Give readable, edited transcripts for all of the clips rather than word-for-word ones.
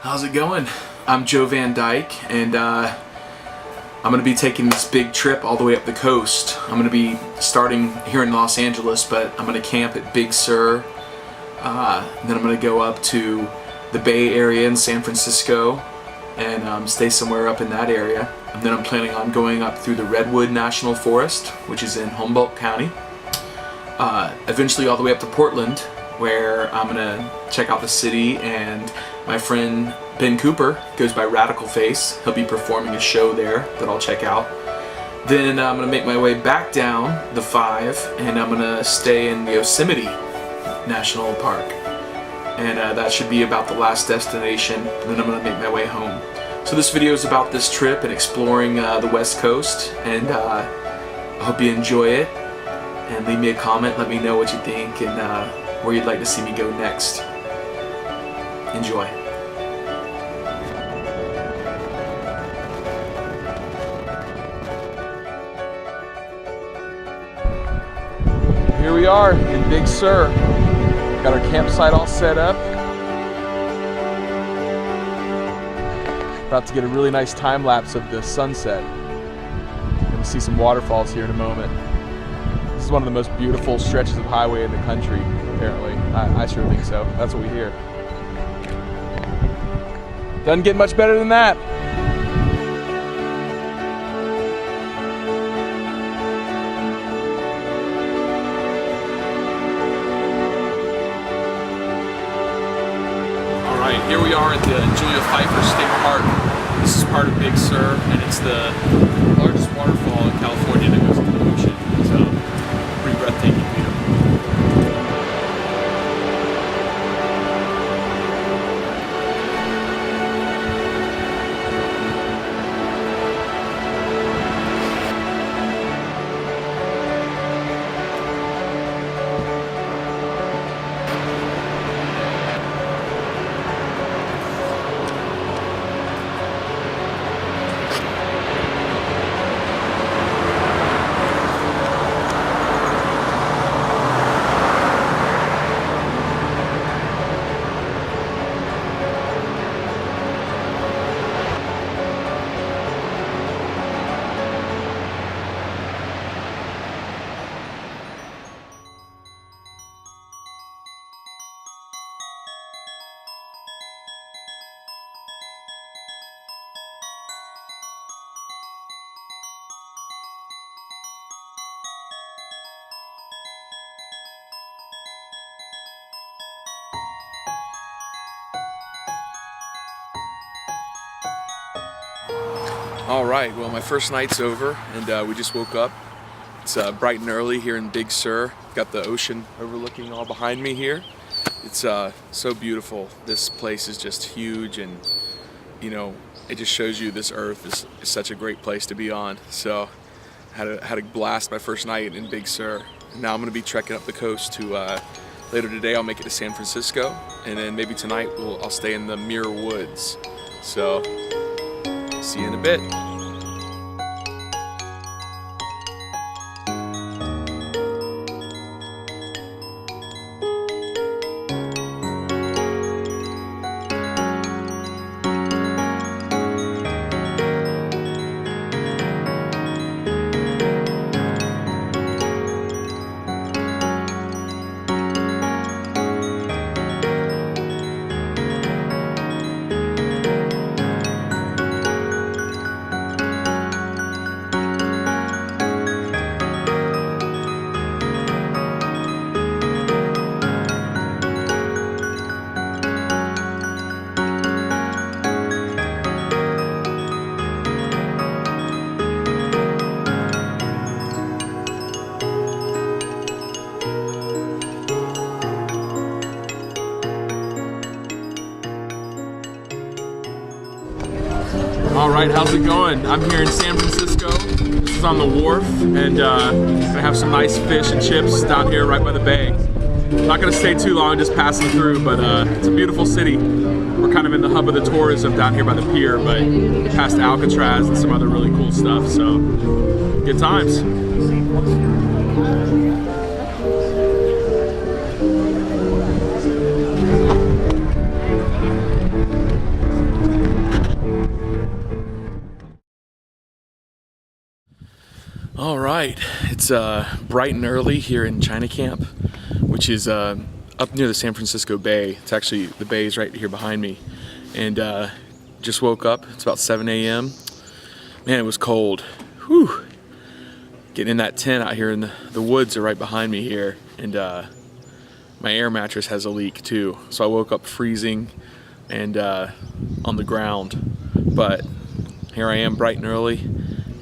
How's it going? I'm Joe VanDyke, and I'm going to be taking this big trip all the way up the coast. I'm going to be starting here in Los Angeles, but I'm going to camp at Big Sur. Then I'm going to go up to the Bay Area in San Francisco and stay somewhere up in that area. And then I'm planning on going up through the Redwood National Forest, which is in Humboldt County. Eventually all the way up to Portland, where I'm going to check out the city, and my friend Ben Cooper goes by Radical Face. He'll be performing a show there that I'll check out. Then I'm going to make my way back down the 5, and I'm going to stay in Yosemite National Park. And that should be about the last destination, and then I'm going to make my way home. So this video is about this trip and exploring the West Coast, and I hope you enjoy it. And leave me a comment, let me know what you think, and where you'd like to see me go next. Enjoy. Here we are in Big Sur. Got our campsite all set up. About to get a really nice time lapse of the sunset. Gonna see some waterfalls here in a moment. This is one of the most beautiful stretches of highway in the country, apparently. I sure think so. That's what we hear. Doesn't get much better than that. All right, here we are at the Julia Pfeiffer State Park. This is part of Big Sur, and it's the largest waterfall in California that goes into the ocean. So, pretty breathtaking view. All right, well, my first night's over, and we just woke up. It's bright and early here in Big Sur. Got the ocean overlooking all behind me here. It's so beautiful. This place is just huge, and you know, it just shows you this earth is such a great place to be on. So had a blast my first night in Big Sur. Now I'm gonna be trekking up the coast to later today. I'll make it to San Francisco, and then maybe tonight I'll stay in the Muir Woods. So see you in a bit. All right, how's it going? I'm here in San Francisco. This is on the wharf, and gonna have some nice fish and chips down here right by the bay. I'm not gonna stay too long, just passing through, but it's a beautiful city. We're kind of in the hub of the tourism down here by the pier, but past Alcatraz and some other really cool stuff, so good times. All right, it's bright and early here in China Camp, which is up near the San Francisco Bay. It's actually, the bay is right here behind me. And just woke up, it's about 7 a.m. Man, it was cold. Whew. Getting in that tent out here in the woods are right behind me here. And my air mattress has a leak too. So I woke up freezing and on the ground. But here I am bright and early.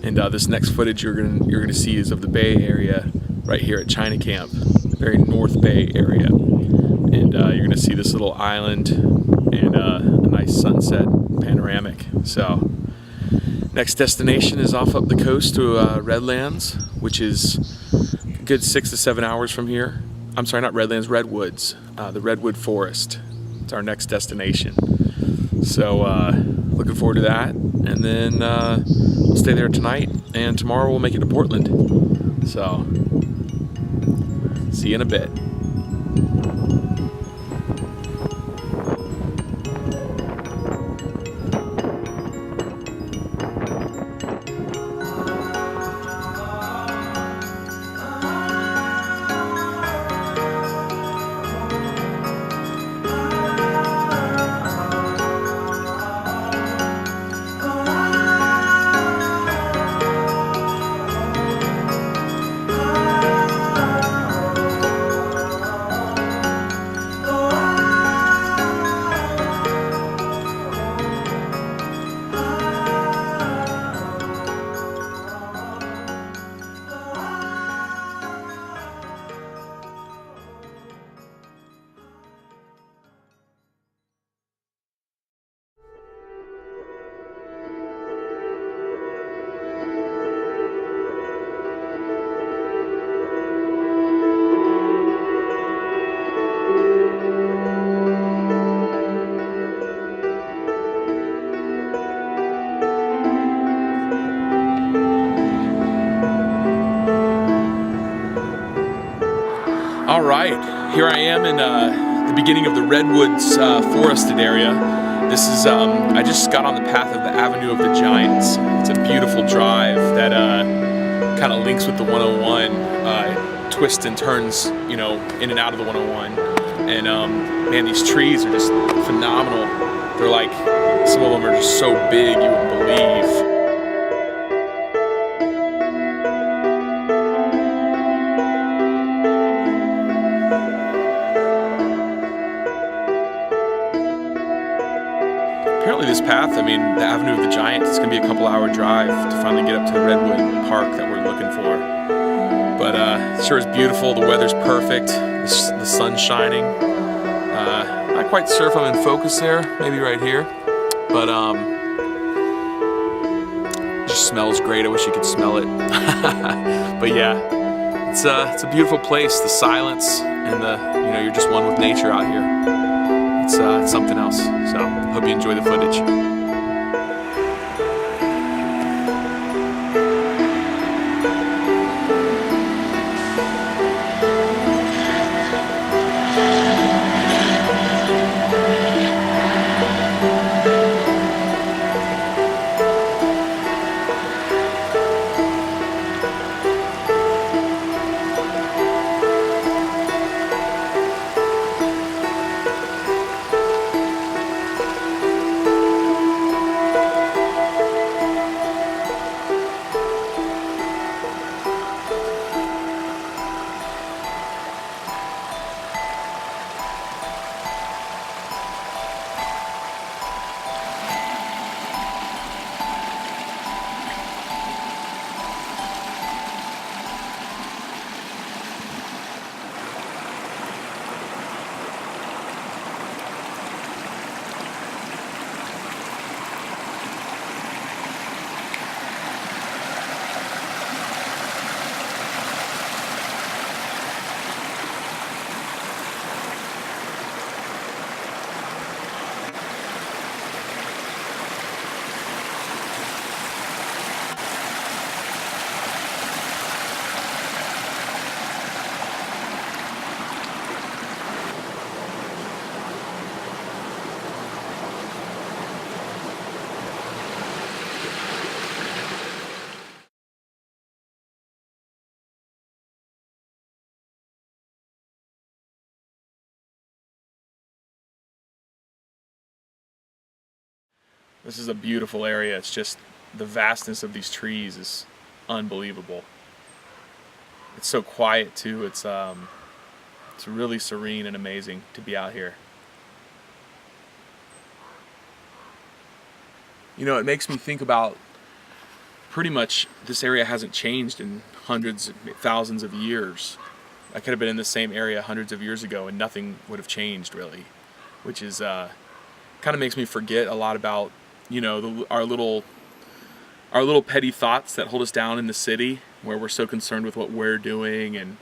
And this next footage you're gonna see is of the Bay Area right here at China Camp, very North Bay area. And you're gonna see this little island and a nice sunset panoramic. So next destination is off up the coast to Redlands, which is a good 6 to 7 hours from here. I'm sorry, not Redlands, Redwoods, the Redwood Forest. It's our next destination. So looking forward to that. And then we'll stay there tonight, and tomorrow we'll make it to Portland. So, see you in a bit. All right, here I am in the beginning of the Redwoods forested area. This is, I just got on the path of the Avenue of the Giants. It's a beautiful drive that kind of links with the 101. It twists and turns, you know, in and out of the 101. And man, these trees are just phenomenal. They're like, some of them are just so big you wouldn't believe. Apparently this path, I mean, the Avenue of the Giants, it's going to be a couple-hour drive to finally get up to the Redwood Park that we're looking for. But it sure is beautiful. The weather's perfect. The sun's shining. Not quite sure if I'm in focus there. Maybe right here. But it just smells great. I wish you could smell it. But yeah, it's a beautiful place. The silence and you're just one with nature out here. It's something else. So hope you enjoy the footage. This is a beautiful area. It's just the vastness of these trees is unbelievable. It's so quiet too. It's really serene and amazing to be out here. You know, it makes me think about pretty much this area hasn't changed in hundreds, thousands of years. I could have been in the same area hundreds of years ago and nothing would have changed really, which is kind of makes me forget a lot about, you know, our little petty thoughts that hold us down in the city, where we're so concerned with what we're doing and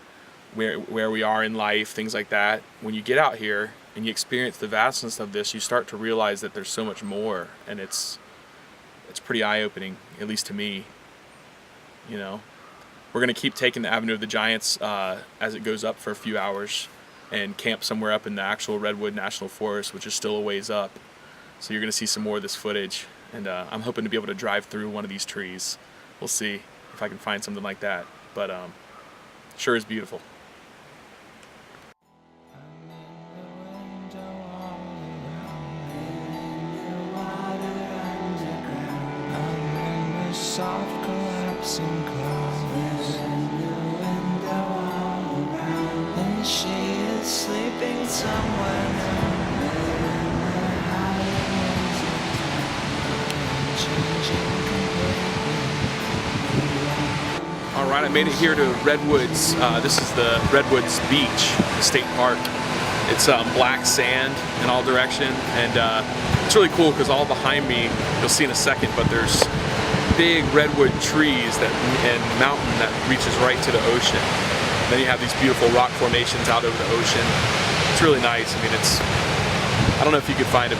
where we are in life, things like that. When you get out here and you experience the vastness of this, you start to realize that there's so much more, and it's pretty eye-opening, at least to me. You know, we're gonna keep taking the Avenue of the Giants as it goes up for a few hours, and camp somewhere up in the actual Redwood National Forest, which is still a ways up. So you're gonna see some more of this footage, and I'm hoping to be able to drive through one of these trees. We'll see if I can find something like that, but sure is beautiful. Soft collapsing clouds, and she is sleeping somewhere Alright, I made it here to Redwoods. This is the Redwoods Beach, the state park. It's black sand in all direction, and it's really cool because all behind me, you'll see in a second, but there's big redwood trees and mountain that reaches right to the ocean. And then you have these beautiful rock formations out over the ocean. It's really nice. I mean, I don't know if you could find a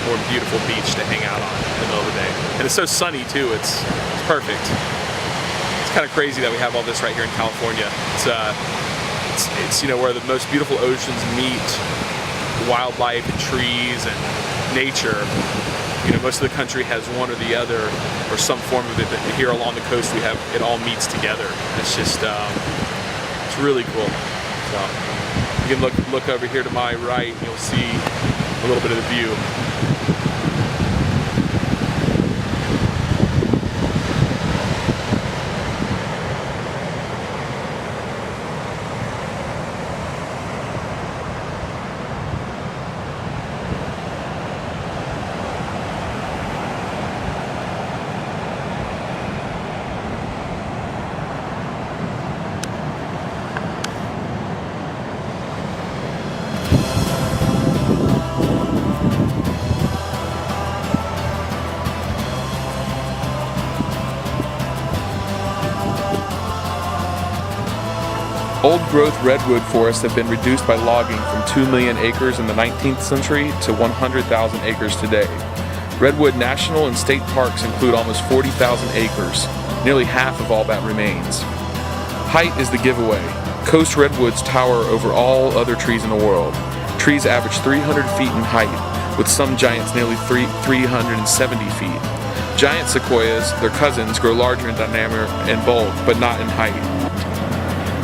more beautiful beach to hang out on in the middle of the day. And it's so sunny too. It's perfect. It's kind of crazy that we have all this right here in California. It's where the most beautiful oceans meet wildlife and trees and nature. You know, most of the country has one or the other, or some form of it, but here along the coast we have it all meets together. It's just, it's really cool. So you can look over here to my right, and you'll see a little bit of the view. Old-growth redwood forests have been reduced by logging from 2 million acres in the 19th century to 100,000 acres today. Redwood National and State Parks include almost 40,000 acres, nearly half of all that remains. Height is the giveaway. Coast redwoods tower over all other trees in the world. Trees average 300 feet in height, with some giants nearly 370 feet. Giant sequoias, their cousins, grow larger in diameter and bulk, but not in height.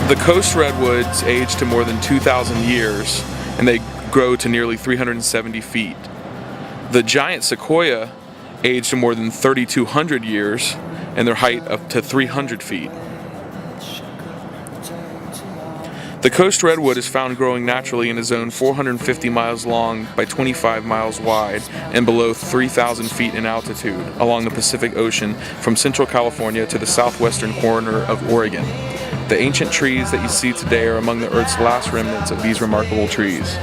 The coast redwoods age to more than 2,000 years, and they grow to nearly 370 feet. The giant sequoia age to more than 3,200 years, and their height up to 300 feet. The coast redwood is found growing naturally in a zone 450 miles long by 25 miles wide and below 3,000 feet in altitude along the Pacific Ocean from central California to the southwestern corner of Oregon. The ancient trees that you see today are among the Earth's last remnants of these remarkable trees.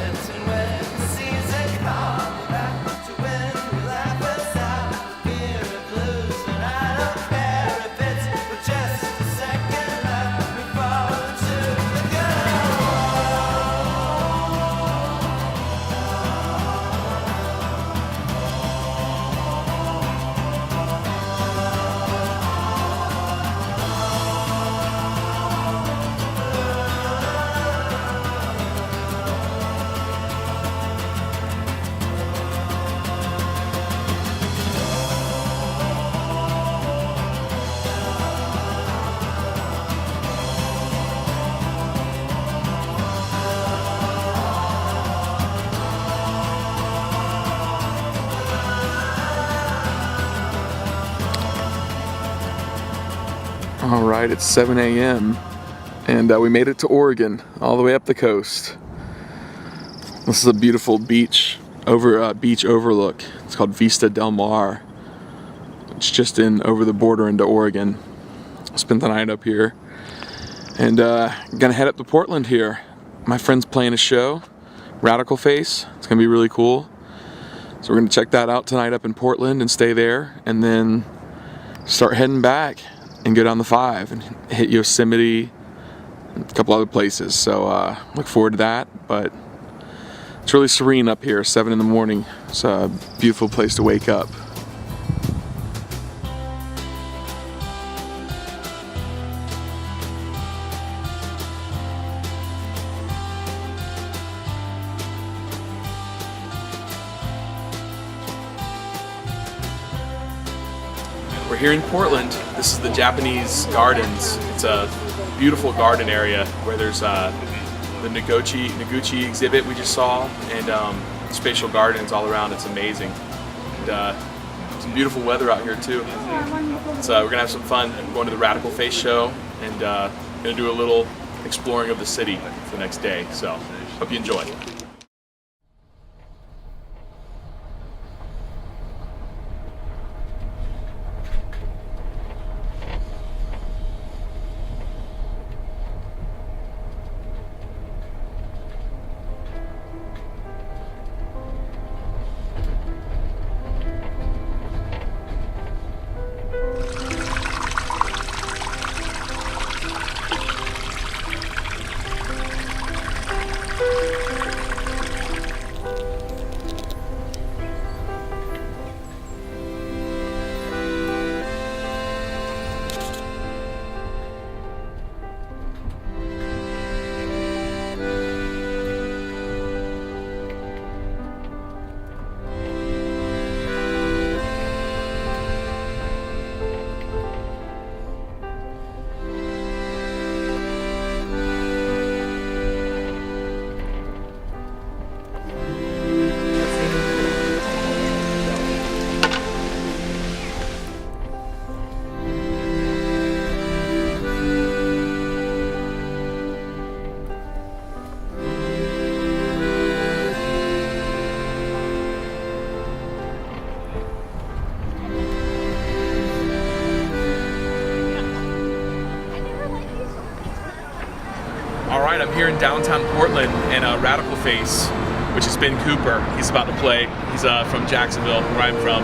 All right, it's 7 a.m. and we made it to Oregon, all the way up the coast. This is a beautiful beach overlook. It's called Vista Del Mar. It's just over the border into Oregon. Spent the night up here, and gonna head up to Portland here. My friend's playing a show, Radical Face. It's gonna be really cool. So we're gonna check that out tonight up in Portland and stay there, and then start heading back and go down the 5 and hit Yosemite and a couple other places. So look forward to that. But it's really serene up here, 7 in the morning. It's a beautiful place to wake up. We're here in Portland. This is the Japanese Gardens. It's a beautiful garden area where there's the Noguchi exhibit we just saw, and spatial gardens all around. It's amazing. And some beautiful weather out here too. So we're gonna have some fun going to the Radical Face show, and gonna do a little exploring of the city for the next day. So hope you enjoy. Alright, I'm here in downtown Portland, and Radical Face, which is Ben Cooper, he's about to play. He's from Jacksonville, where I'm from,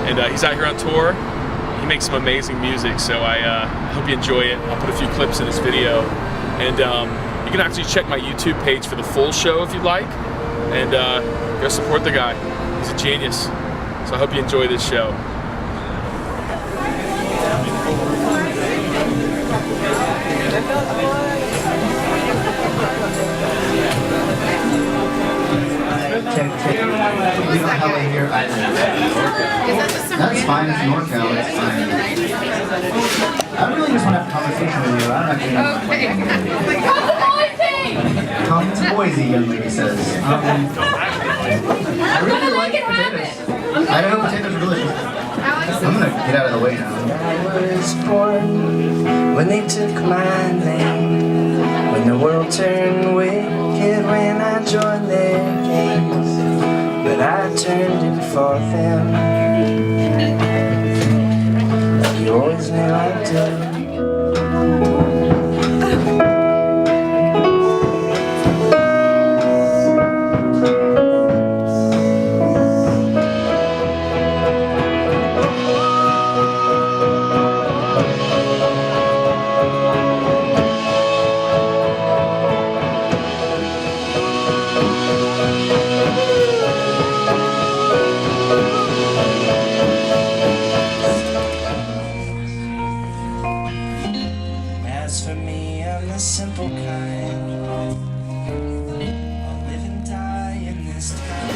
and he's out here on tour. He makes some amazing music, so I hope you enjoy it. I'll put a few clips in this video, and you can actually check my YouTube page for the full show if you'd like, and go support the guy. He's a genius, so I hope you enjoy this show. We don't have it here. That's fine. It's NorCal. It's fine. I really just want to have a conversation with you. I don't actually have Come to Boise, young lady says. I really like potatoes. I know potatoes are delicious. I'm gonna get out of the way now. I was born when they took my name, when the world turned wicked, when I joined their games, but I turned it for them. You always knew I'd do. As for me, I'm the simple kind. I'll live and die in this town.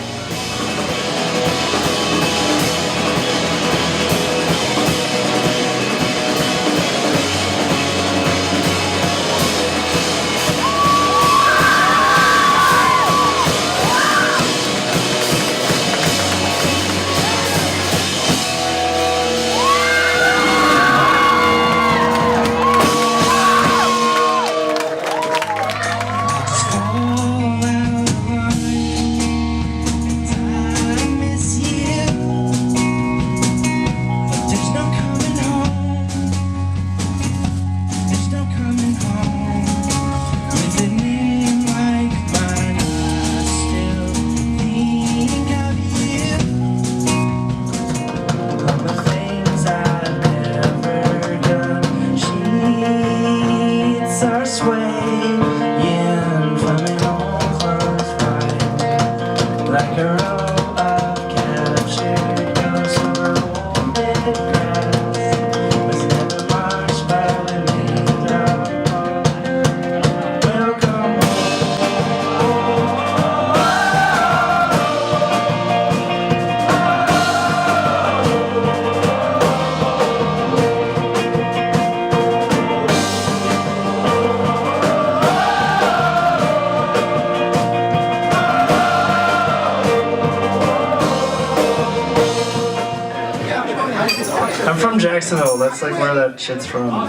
swaying from an old clothes fight, like a row of captured ghosts over warm bed grass, was never marched by women down. Welcome I'm from Jacksonville, that's like where that shit's from.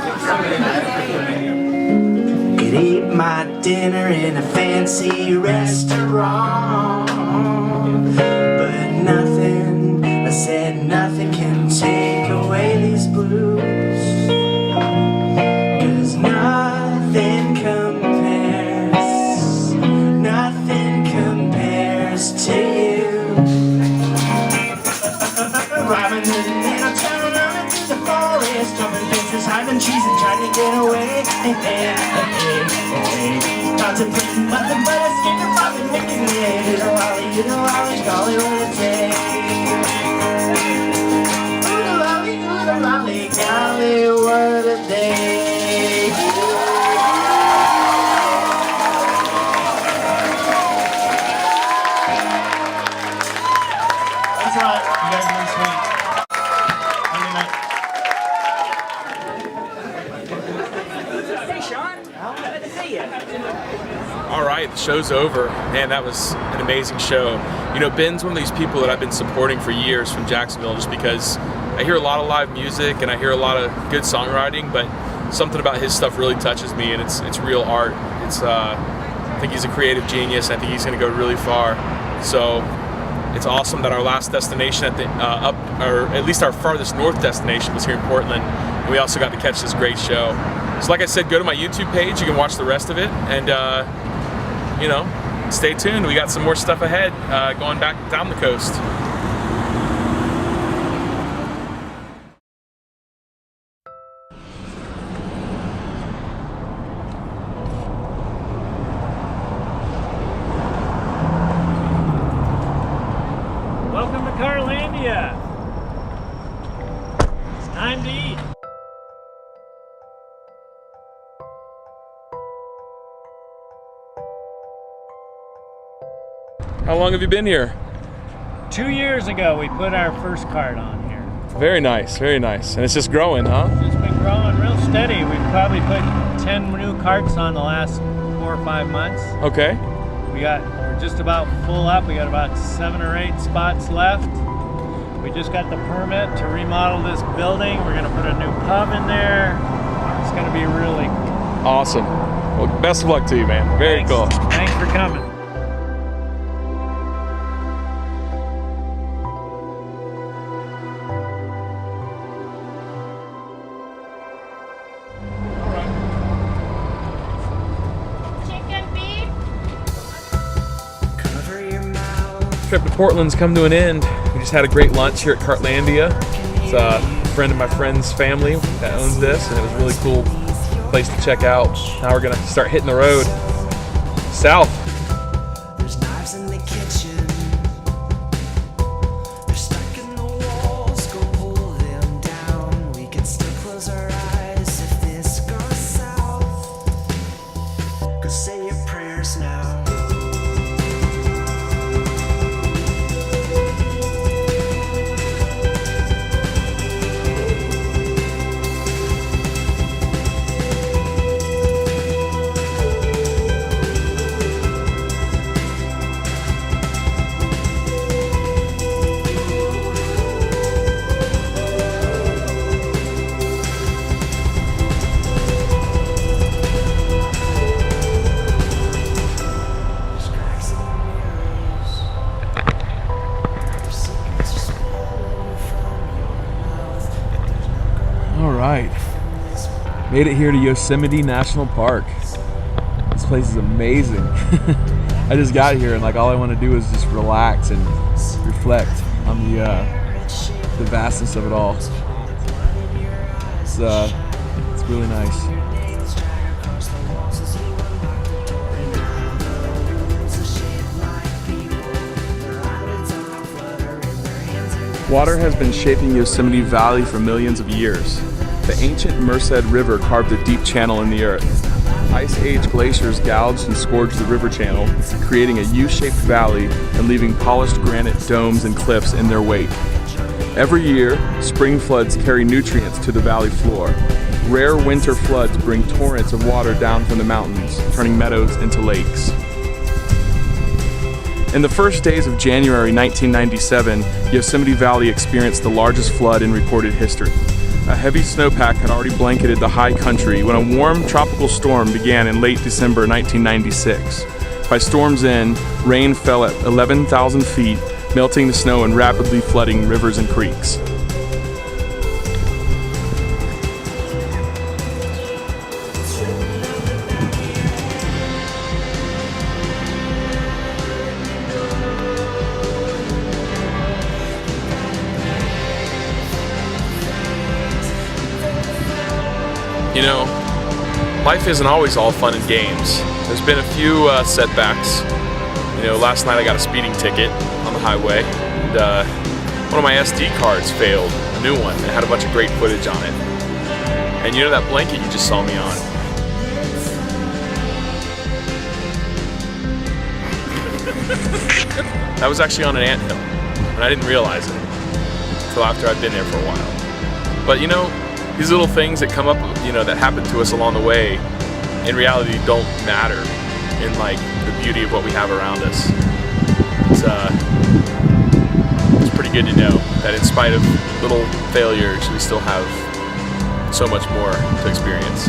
Could eat my dinner in a fancy restaurant, but nothing, I said nothing can take away these blues, 'cause nothing compares to you. Driving in a town, running through the forest, jumping fences, hiding trees and trying to get away. Contemplating nothing but escape and popping, making it. You know, Ollie, golly, what a day. Ooh, lolly, golly, what a day. That's right, you guys are really sweet. All right, the show's over. Man, that was an amazing show. You know, Ben's one of these people that I've been supporting for years from Jacksonville, just because I hear a lot of live music and I hear a lot of good songwriting, but something about his stuff really touches me, and it's real art. I think he's a creative genius. I think he's going to go really far. So it's awesome that our last destination at the or at least our farthest north destination was here in Portland, and we also got to catch this great show. So like I said, go to my YouTube page. You can watch the rest of it, and you know, stay tuned. We got some more stuff ahead going back down the coast. Welcome to Carlandia. It's time to eat. How long have you been here? 2 years ago, we put our first cart on here. Very nice, very nice. And it's just growing, huh? It's been growing real steady. We've probably put 10 new carts on the last 4 or 5 months. Okay. We're just about full up. We got about 7 or 8 spots left. We just got the permit to remodel this building. We're gonna put a new pub in there. It's gonna be really Awesome. Well, best of luck to you, man. Very Thanks. cool. Thanks for coming. Trip to Portland's come to an end. We just had a great lunch here at Cartlandia. It's a friend of my friend's family that owns this, and it was a really cool place to check out. Now we're gonna start hitting the road south. There's knives in the kitchen. They're stuck in the walls. Go pull them down. We can still close our eyes if this goes south. Go say your prayers now. All right, made it here to Yosemite National Park. This place is amazing. I just got here and like all I want to do is just relax and reflect on the vastness of it all. It's really nice. Water has been shaping Yosemite Valley for millions of years. The ancient Merced River carved a deep channel in the earth. Ice Age glaciers gouged and scourged the river channel, creating a U-shaped valley and leaving polished granite domes and cliffs in their wake. Every year, spring floods carry nutrients to the valley floor. Rare winter floods bring torrents of water down from the mountains, turning meadows into lakes. In the first days of January 1997, Yosemite Valley experienced the largest flood in recorded history. A heavy snowpack had already blanketed the high country when a warm tropical storm began in late December 1996. By storm's end, rain fell at 11,000 feet, melting the snow and rapidly flooding rivers and creeks. You know, life isn't always all fun and games. There's been a few setbacks. You know, last night I got a speeding ticket on the highway, and one of my SD cards failed, a new one. It had a bunch of great footage on it. And you know that blanket you just saw me on? That was actually on an anthill, and I didn't realize it until after I'd been there for a while. But you know, these little things that come up, you know, that happen to us along the way, in reality don't matter in like the beauty of what we have around us. It's pretty good to know that in spite of little failures, we still have so much more to experience.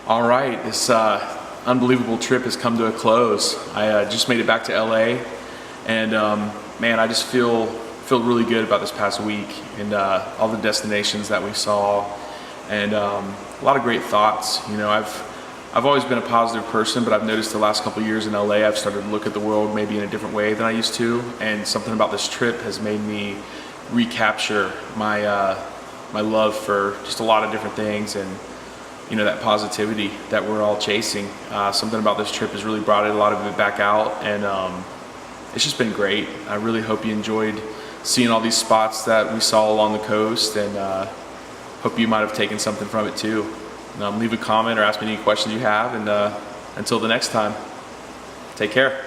All right, this unbelievable trip has come to a close. I just made it back to LA, and man, I just feel really good about this past week and all the destinations that we saw, and a lot of great thoughts. You know, I've always been a positive person, but I've noticed the last couple of years in LA, I've started to look at the world maybe in a different way than I used to, and something about this trip has made me recapture my my love for just a lot of different things, and you know, that positivity that we're all chasing. Something about this trip has really brought a lot of it back out, and it's just been great. I really hope you enjoyed seeing all these spots that we saw along the coast, and hope you might have taken something from it too. Leave a comment or ask me any questions you have, and until the next time, take care.